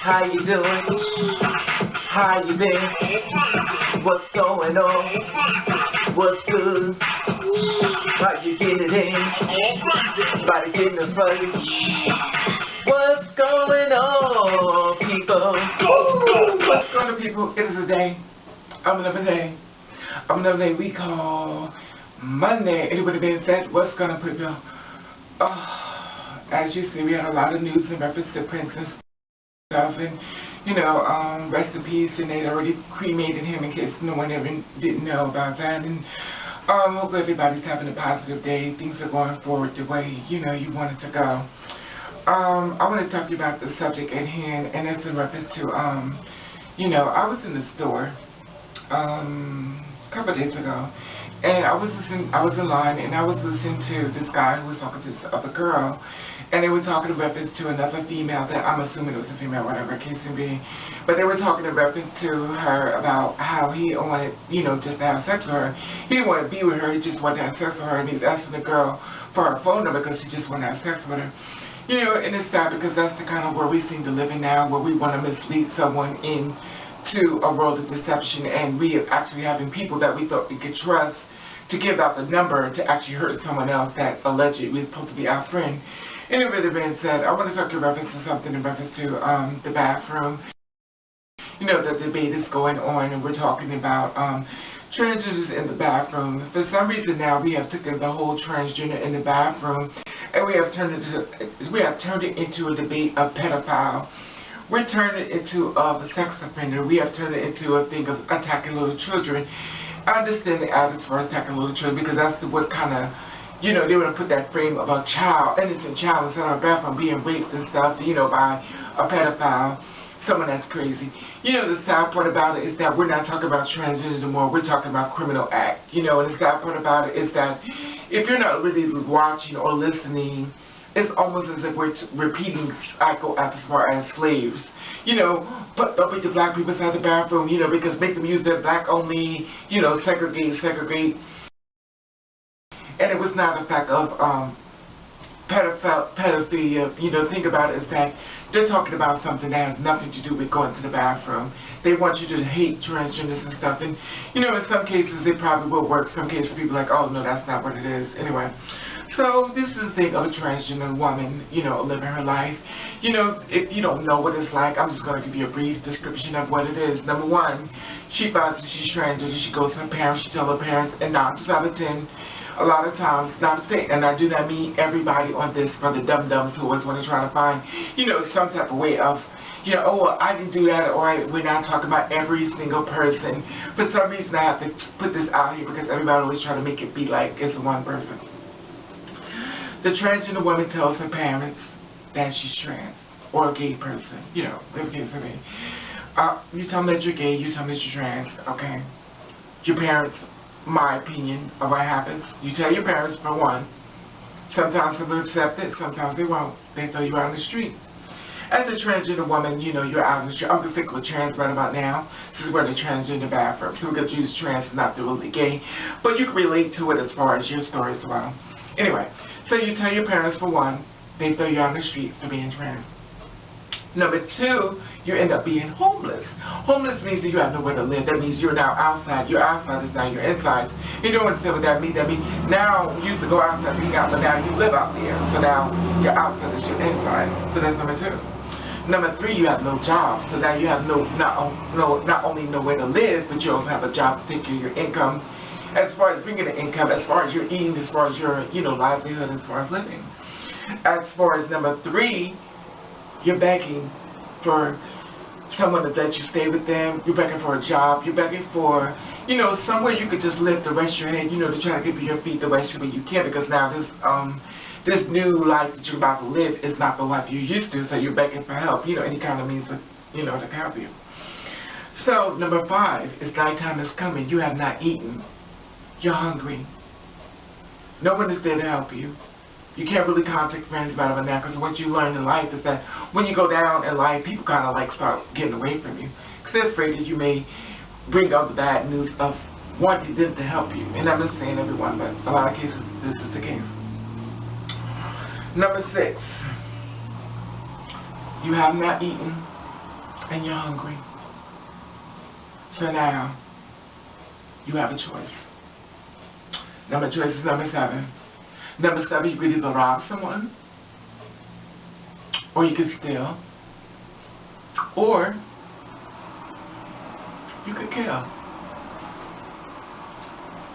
How you doing? How you been? What's going on? What's good? How you getting it in? Everybody getting it funny. What's going on, people? What's going on, people? It is a day. Another day. Another day we call Monday. Anybody being said, what's going on, people? As you see, we had a lot of news in reference to Prince and stuff, and rest in peace. And they'd already cremated him in case no one ever didn't know about that. And hope everybody's having a positive day. Things are going forward the way you want it to go. I want to talk to you about the subject at hand, and it's in reference to I was in the store a couple of days ago, and I was in line, and I was listening to this guy who was talking to this other girl, and they were talking in reference to another female that I'm assuming it was a female, whatever case may be, but they were talking in reference to her about how he wanted, just to have sex with her. He didn't want to be with her, he just wanted to have sex with her, and he's asking the girl for her phone number because he just wanted to have sex with her. And it's sad because that's the kind of world we seem to live in now, where we want to mislead someone into a world of deception, and we are actually having people that we thought we could trust to give out the number to actually hurt someone else that allegedly was supposed to be our friend. And it really being said, I want to talk in reference to something in reference to the bathroom. The debate is going on, and we're talking about transgenders in the bathroom. For some reason now we have taken the whole transgender in the bathroom, and we have turned it into a debate of pedophile. We're turning it into a sex offender. We have turned it into a thing of attacking little children. I understand the attitude for attacking little children because that's what kind of, they want to put that frame of a child, innocent child, inside our bathroom being raped and stuff, by a pedophile, someone that's crazy. The sad part about it is that we're not talking about transgender anymore. We're talking about criminal act. And the sad part about it is that if you're not really watching or listening, it's almost as if we're repeating cycle as far as slaves. Put the black people inside the bathroom, because make them use their black only, segregate. And it was not a fact of pedophilia. Think about it is that they're talking about something that has nothing to do with going to the bathroom. They want you to hate transgenders and stuff. And, in some cases it probably will work. Some cases people are like, oh, no, that's not what it is. Anyway. So this is the thing of a transgender woman, living her life. If you don't know what it's like, I'm just going to give you a brief description of what it is. Number one, she finds that she's transgender. She goes to her parents, she tells her parents, and 9 times out of 10, a lot of times, not to say, and I do not mean everybody on this for the dum-dums who always want to try to find, some type of way of, oh, well, I can do that, or we're not talking about every single person. For some reason, I have to put this out here because everybody always try to make it be like it's one person. The transgender woman tells her parents that she's trans, or a gay person, whatever case it may be. You tell them that you're gay, you tell them that you're trans, okay? Your parents, my opinion of what happens, you tell your parents for one. Sometimes they'll accept it, sometimes they won't. They throw you out on the street. As a transgender woman, you're out on the street. I'm going to think of trans right about now. This is where the transgender bathroom. So we're going to use trans, not the really gay. But you can relate to it as far as your story as well. Anyway, so you tell your parents for one, they throw you out on the streets for being trans. Number two, you end up being homeless. Homeless means that you have nowhere to live. That means you're now outside. Your outside is now your inside. You don't understand what that means. That means now you used to go outside to hang out, but now you live out there. So now your outside is your inside. So that's number two. Number three, you have no job. So now you have not only nowhere to live, but you also have a job to take care of your income. As far as bringing the income, as far as your eating, as far as your, livelihood, as far as living. As far as number three, you're begging for someone to let you stay with them. You're begging for a job. You're begging for, somewhere you could just lift the rest of your head, to try to give you your feet the rest of it you can, because now this new life that you're about to live is not the life you're used to, so you're begging for help, any kind of means of, to help you. So, number five is nighttime is coming. You have not eaten. You're hungry. No one is there to help you. You can't really contact friends about it now, because what you learn in life is that when you go down in life, people kind of start getting away from you, because they're afraid that you may bring up the bad news of wanting them to help you. And I'm not saying everyone, but a lot of cases this is the case. Number six, you have not eaten, and you're hungry. So now, you have a choice. Choice is number 7. Number 7, you could either rob someone, or you could steal, or you could kill.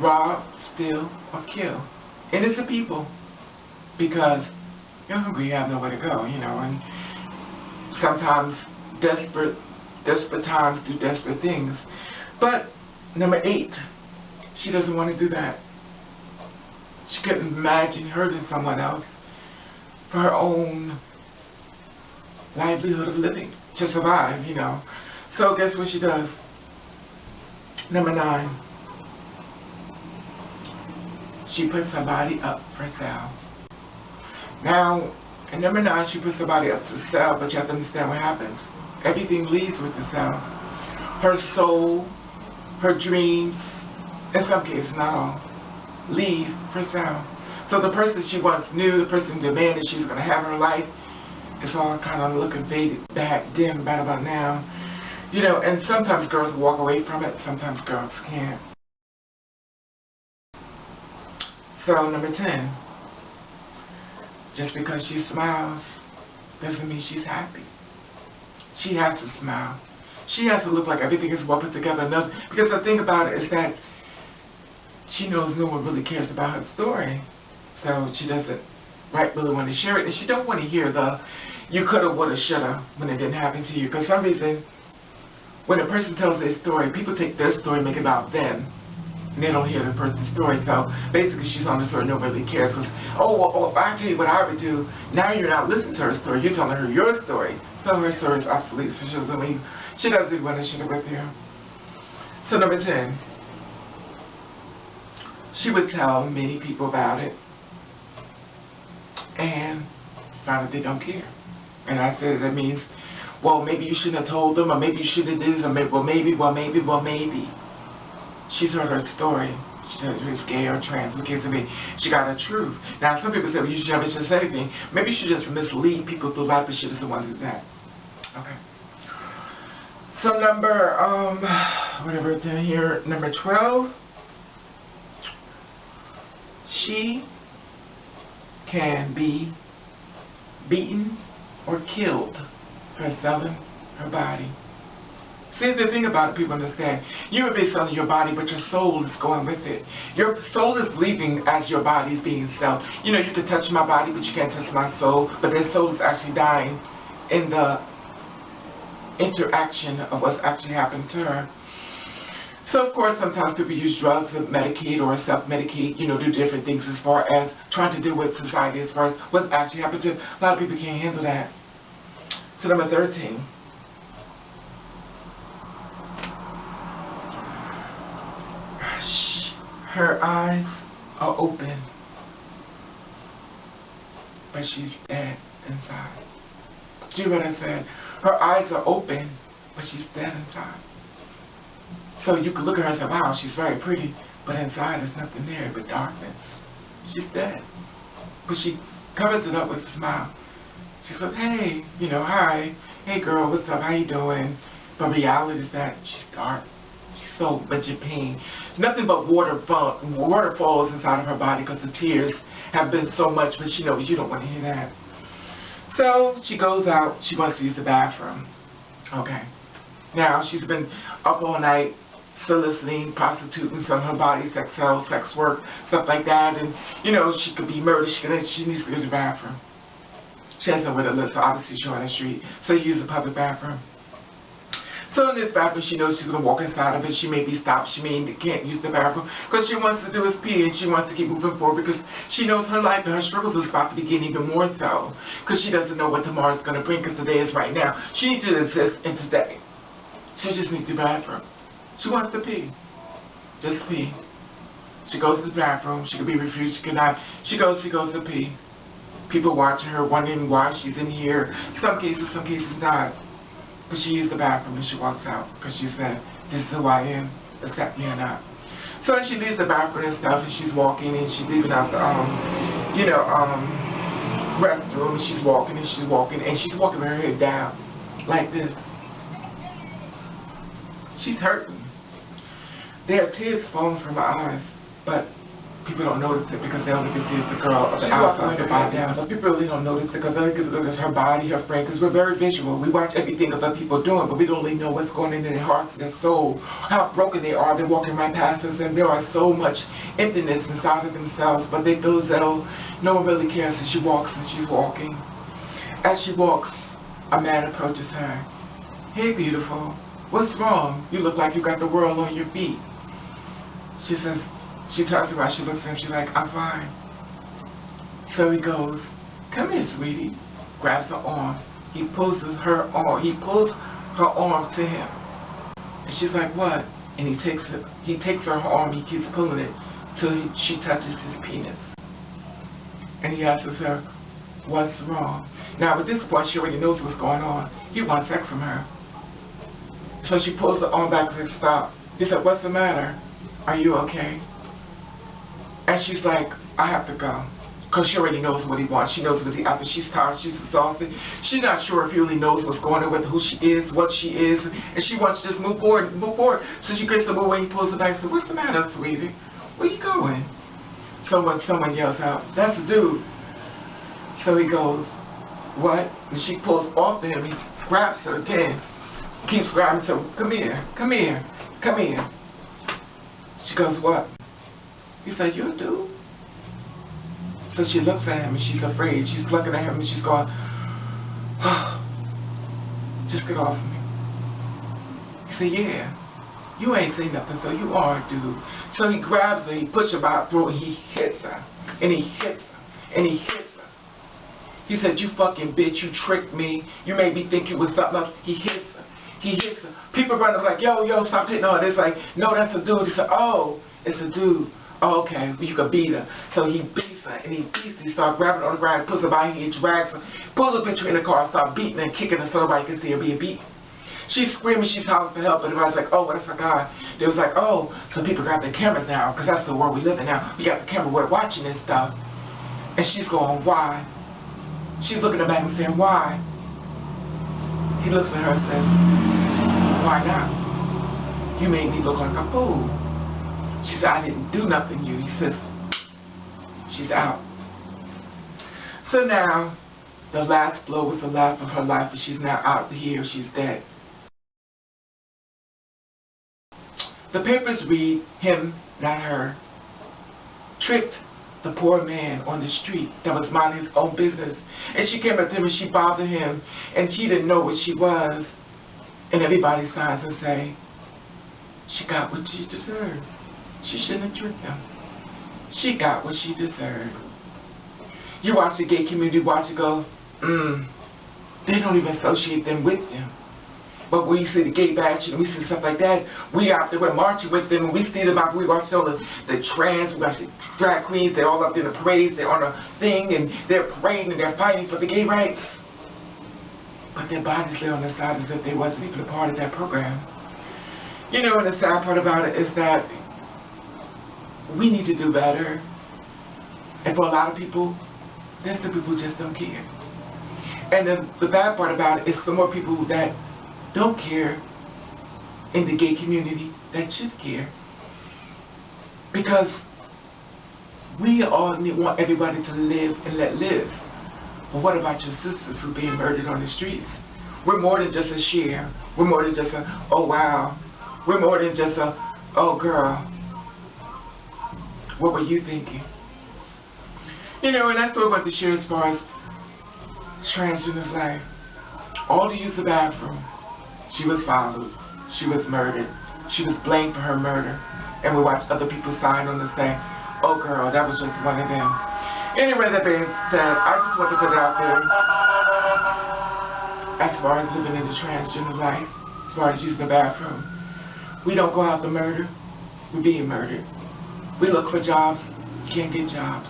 Rob, steal, or kill. Innocent people, because you're hungry, you have nowhere to go, and sometimes desperate times do desperate things. But number 8, she doesn't want to do that. She couldn't imagine hurting someone else for her own livelihood of living, to survive, So guess what she does? Number 9, she puts her body up for sale. Now, in number 9, she puts her body up to sell, but you have to understand what happens. Everything leaves with the sale. Her soul, her dreams, in some cases, not all, leave for sale. So the person she once knew, the person demanded she was going to have in her life, it's all kind of looking faded, back, dim, bad about now. And sometimes girls walk away from it, sometimes girls can't. So number 10, just because she smiles doesn't mean she's happy. She has to smile. She has to look like everything is well put together. Because the thing about it is that she knows no one really cares about her story. So she doesn't really want to share it. And she don't want to hear the you coulda, woulda, shoulda when it didn't happen to you. Because for some reason, when a person tells their story, people take their story and make it about them. And they don't hear the person's story. So basically she's on the story, nobody really cares. Because, if I tell you what I would do, now you're not listening to her story, you're telling her your story. So her story is obsolete, so she doesn't want to share it with you. So number 10, she would tell many people about it and find that they don't care. And I said that means, maybe you shouldn't have told them, or maybe you should have did this, or maybe. She's heard her story. She said she was gay or trans, what case it be. She got the truth. Now some people say, you should never just say anything. Maybe you should just mislead people through life, but she doesn't want to do that. Okay. So number, whatever it's in here, number 12, she can be beaten or killed for selling her body. See, the thing about it, people understand, you would be selling your body, but your soul is going with it. Your soul is leaving as your body is being sold. You can touch my body, but you can't touch my soul, but their soul is actually dying in the interaction of what's actually happened to her. So, of course, sometimes people use drugs to medicate or self-medicate, do different things as far as trying to deal with society as far as what's actually happened to. A lot of people can't handle that. So, number 13. Her eyes are open, but she's dead inside. See what I said? Her eyes are open, but she's dead inside. So you can look at her and say, wow, she's very pretty, but inside there's nothing there but darkness. She's dead. But she covers it up with a smile. She says, hey, hi, hey girl, what's up, how you doing? But reality is that she's dark. She's so much in pain. Nothing but water falls inside of her body because the tears have been so much, but she knows you don't want to hear that. So she goes out, she wants to use the bathroom. Okay. Now she's been up all night soliciting, prostituting, selling her body, sex sales, sex work, stuff like that, and she could be murdered, she needs to go to the bathroom. She has nowhere to live, so obviously she's on the street, so you use a public bathroom. So in this bathroom, she knows she's going to walk inside of it. She may be stopped. She can't use the bathroom because she wants to do is pee, and she wants to keep moving forward because she knows her life and her struggles is about to begin even more so because she doesn't know what tomorrow's going to bring because today is right now. She needs to exist in today. She just needs the bathroom. She wants to pee. Just pee. She goes to the bathroom. She could be refused. She cannot. She goes to pee. People watching her, wondering why she's in here. Some cases not. But she used the bathroom and she walks out because she said, this is who I am, accept me or not. So she leaves the bathroom and stuff, and she's walking and she's leaving out the, restroom, and she's walking and she's walking with her head down, like this. She's hurting. There are tears falling from her eyes, but people don't notice it because they only can see the girl of the outside of the body. But people really don't notice it because they can look at her body, her frame, because we're very visual. We watch everything other people doing, but we don't really know what's going on in their hearts and their soul, how broken they are. They're walking right past us, and there are so much emptiness inside of themselves, but they feel as though no one really cares as she walks and she's walking. As she walks, a man approaches her. Hey, beautiful. What's wrong? You look like you got the world on your feet. She says, she turns around, she looks at him, she's like, I'm fine. So he goes, come here, sweetie. Grabs her arm. He pulls her arm to him. And she's like, what? And he takes her arm, he keeps pulling it till she touches his penis. And he asks her, what's wrong? Now at this point, she already knows what's going on. He wants sex from her. So she pulls her arm back and says, stop. He said, what's the matter? Are you okay? And she's like, I have to go. Because she already knows what he wants. She knows what he's after. She's tired. She's exhausted. She's not sure if he really knows what's going on with who she is, what she is. And she wants to just move forward. So she gets to move away. He pulls her back and says, what's the matter, sweetie? Where you going? Someone yells out, that's a dude. So he goes, what? And she pulls off to him. He grabs her again. Keeps grabbing her. Come here. Come here. Come here. She goes, what? He said, you a dude? So she looks at him and she's afraid. She's looking at him and she's going, oh, just get off of me. He said, yeah, you ain't saying nothing, so you are a dude. So he grabs her, he pushes her by her throat, and he hits her. And he hits her. And he hits her. He said, you fucking bitch, you tricked me. You made me think you was something else. He hits her. He hits her. People run up like, yo, stop hitting her. It's like, no, that's a dude. He said, oh, it's a dude. Oh, okay, well, you could beat her. So he beats her, and he beats her. He starts grabbing her on the ground, puts her by her, he drags her, pulls her picture in the car, starts beating her and kicking her so nobody can see her being beat. She's screaming, she's hollering for help, and everybody's like, oh, that's a God. They was like, oh, so people got their cameras now, because that's the world we live in now. We got the camera, we're watching this stuff. And she's going, why? She's looking at him and saying, why? He looks at her and says, why not? You made me look like a fool. She said, I didn't do nothing to you. He says, she's out. So now, the last blow was the laugh of her life, and she's now out here. She's dead. The papers read, him, not her, tricked the poor man on the street that was minding his own business. And she came up to him and she bothered him, and she didn't know what she was. And everybody signs and say, she got what she deserved. She shouldn't have tricked them. She got what she deserved. You watch the gay community, watch it go, they don't even associate them with them. But when we see the gay bash and we see stuff like that, we out there, we're marching with them, and we see them out, we watch all the trans, we watch the drag queens, they're all up in the parades, they're on a thing, and they're parading and they're fighting for the gay rights. But their bodies lay on the side as if they wasn't even a part of that program. You know, and the sad part about it is that we need to do better. And for a lot of people, there's the people who just don't care. And the bad part about it is the more people that don't care in the gay community that should care. Because we all want everybody to live and let live. But what about your sisters who are being murdered on the streets? We're more than just a share. We're more than just a, oh wow. We're more than just a, oh girl. What were you thinking? You know, and that's what I want to share as far as transgender's life. All to use the bathroom. She was followed. She was murdered. She was blamed for her murder. And we watched other people sign on and say, oh girl, that was just one of them. Anyway, that being said, I just want to put it out there as far as living in the transgender life, as far as using the bathroom. We don't go out to murder. We're being murdered. We look for jobs. You can't get jobs.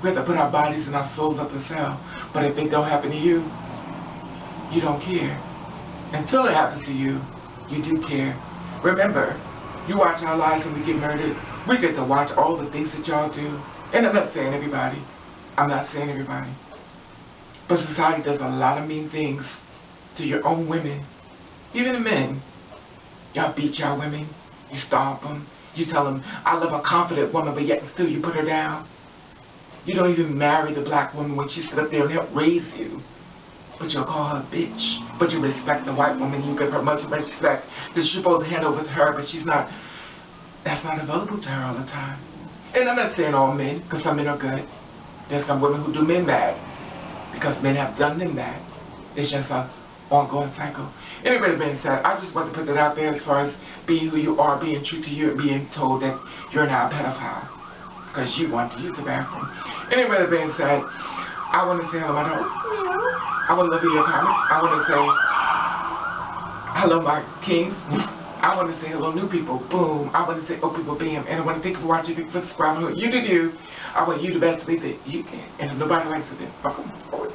We have to put our bodies and our souls up for sale. But if it don't happen to you, you don't care. Until it happens to you, you do care. Remember, you watch our lives and we get murdered. We get to watch all the things that y'all do. And I'm not saying everybody. I'm not saying everybody. But society does a lot of mean things to your own women, even the men. Y'all beat y'all women. You stomp them. You tell them, I love a confident woman, but yet and still you put her down. You don't even marry the black woman when she sit up there and help raise you. But you'll call her a bitch. But you respect the white woman. You give her much respect that you're supposed to hand over to her, but she's not. That's not available to her all the time. And I'm not saying all men, because some men are good. There's some women who do men bad, because men have done them bad. It's just a ongoing cycle. Anyway, being said, I just want to put that out there as far as being who you are, being true to you, and being told that you're not a pedophile because you want to use the bathroom. Anyway, that being said, I want to say hello, my dog. I want to look at your comments. I want to say hello, my kings. I want to say hello, new people. Boom. I want to say old people, bam. And I want to thank you for watching. Thank you for subscribing. You do you. I want you to best believe that you can. And if nobody likes it, then fuck them.